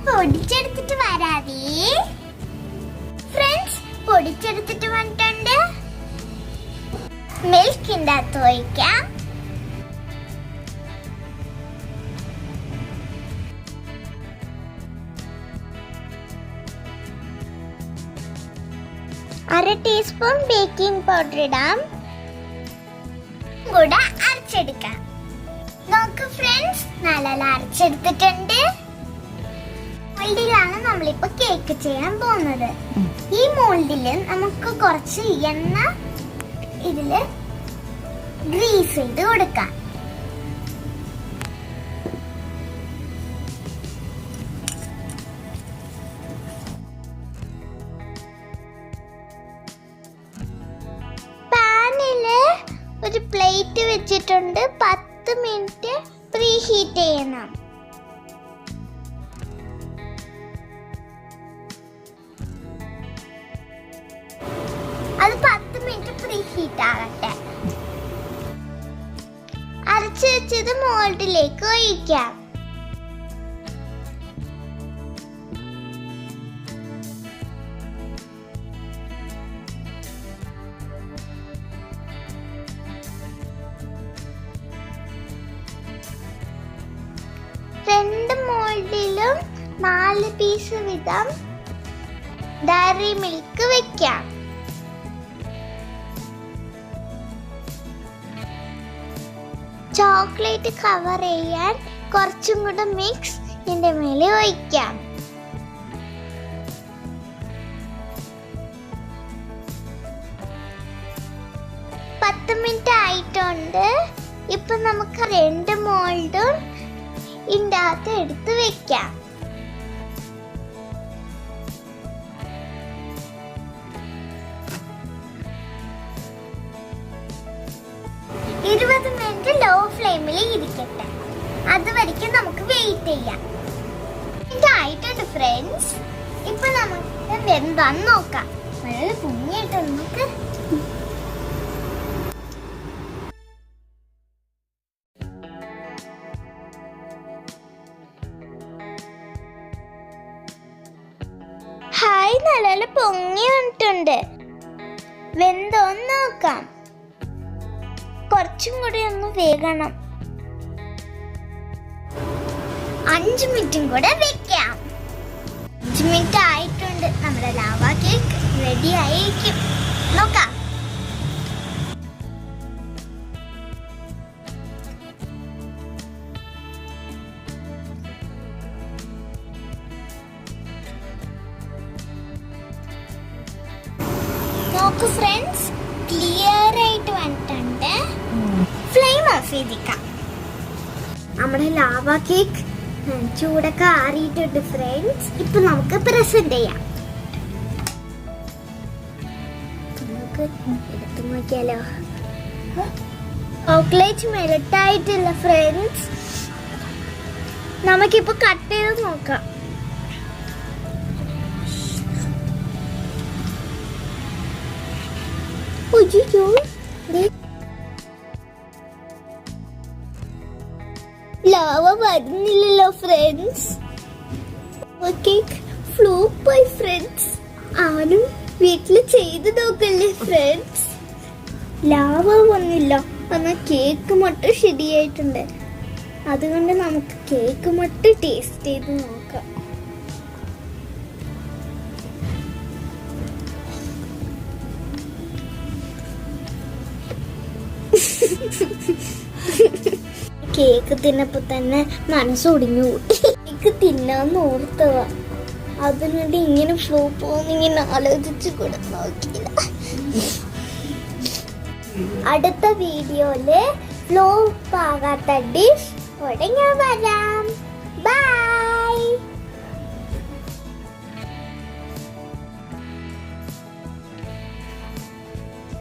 പൊടിച്ചെടുത്തിട്ട് വരാവേ friends. പൊടിച്ചെടുത്തിട്ട് വന്നിട്ടുണ്ട്. മിൽക്കിൻ്റെ അകത്ത് ഒഴിക്കാം. അര ടീസ്പൂൺ ബേക്കിംഗ് പൗഡർ ഇടാം. കൂടെ അരച്ചെടുക്കാം. നോക്ക് ഫ്രണ്ട്സ്, നല്ല അരച്ചെടുത്തിട്ടുണ്ട്. മോൾഡിലാണ് നമ്മളിപ്പോ കേക്ക് ചെയ്യാൻ പോകുന്നത്. ഈ മോൾഡില് നമുക്ക് കുറച്ച് എണ്ണ ഇതില് ഗ്രീസ് ചെയ്ത് കൊടുക്കാം. പാനില് ഒരു പ്ലേറ്റ് വെച്ചിട്ടുണ്ട്. 10 മിനിറ്റ് പ്രീ ഹീറ്റ് ചെയ്യണം. അത് 10 മിനിറ്റ് പ്രീ ഹീറ്റ് ആകട്ടെ. അരച്ചു വെച്ചത് മോൾഡിലേക്ക് ഒഴിക്കാം. രണ്ട് മോൾഡിലും 4 പീസ് വീതം ഡയറി മിൽക്ക് വെക്കാം. ചോക്ലേറ്റ് കവർ ചെയ്യാൻ കുറച്ചും കൂടെ മിക്സ് ഇതിന്റെ മേലെ ഒഴിക്കാം. പത്ത് മിനിറ്റ് ആയിട്ടുണ്ട്. ഇപ്പൊ നമുക്ക് 2 മോൾഡും ഇതിന്റെ അകത്ത് എടുത്ത് വെക്കാം. മിനിറ്റ് ലോ ഫ്ലെയിമിൽ ഇരിക്കട്ടെ. അതുവരെയ്ക്കും നമുക്ക് വെയിറ്റ് ചെയ്യാം. ഇതായിട്ടുണ്ട് ഫ്രണ്ട്സ്. ഇപ്പൊ നമുക്ക് വെന്താന്ന് നോക്കാം. നല്ല പൊങ്ങിയിട്ട് നമുക്ക് ഹായ്, നല്ല പൊങ്ങി വന്നിട്ടുണ്ട്. വെന്തോന്ന് നോക്കാം. കുറച്ചും കൂടി ഒന്ന് വേഗണം. 5 മിനിറ്റും കൂടെ വെക്കാം. 5 മിനിറ്റ് ആയിട്ടുണ്ട്. നമ്മുടെ ലാവ കേക്ക് റെഡി ആയിരിക്കും. നോക്കാം. നോക്കൂ ഫ്രണ്ട്സ്, ക്ലിയർ ആയിട്ട് വന്നിട്ടുണ്ട്. ഫ്ലെയിം ഓഫ് ചെയ്തിക്കാം. നമ്മുടെ ലാവ കേക്ക് ചൂടൊക്കെ ആറിയിട്ടുണ്ട് ഫ്രണ്ട്സ്. ഇപ്പൊ നമുക്ക് പ്രസന്റ് ചെയ്യാം. നമുക്ക് എടുത്തു നോക്കിയാലോ. ചോക്ലേറ്റ് മെൽറ്റ് ആയിട്ടില്ല ഫ്രണ്ട്സ്. നമുക്കിപ്പോ കട്ട് ചെയ്ത് നോക്കാം. ലാവ വരുന്നില്ലല്ലോ ഫ്രണ്ട്സ്. കേക്ക് ഫ്ലോപ്പ് പോയി ഫ്രണ്ട്സ്. ആരും വീട്ടിൽ ചെയ്ത് നോക്കല്ലേ ഫ്രണ്ട്സ്. ലാവ വന്നില്ല, എന്നാൽ കേക്ക് മൊത്തം ശരിയായിട്ടുണ്ട്. അതുകൊണ്ട് നമുക്ക് കേക്ക് മൊത്തം ടേസ്റ്റ് ചെയ്ത് നോക്കാം. കേക്ക് തിന്നപ്പോ തന്നെ മനസ്സൊടിഞ്ഞു. കേക്ക് തിന്നാന്ന് ഓർത്തവ. അതിനുവേണ്ടി ഇങ്ങനെ ഫ്ലോപ്പ് പോകുന്നിങ്ങനെ ആലോചിച്ചു കൂടെ നോക്കിയില്ല. അടുത്ത വീഡിയോയില് ഫ്ലോപ്പ് ആകാത്ത ഡിഷ് ഞാൻ വരാം.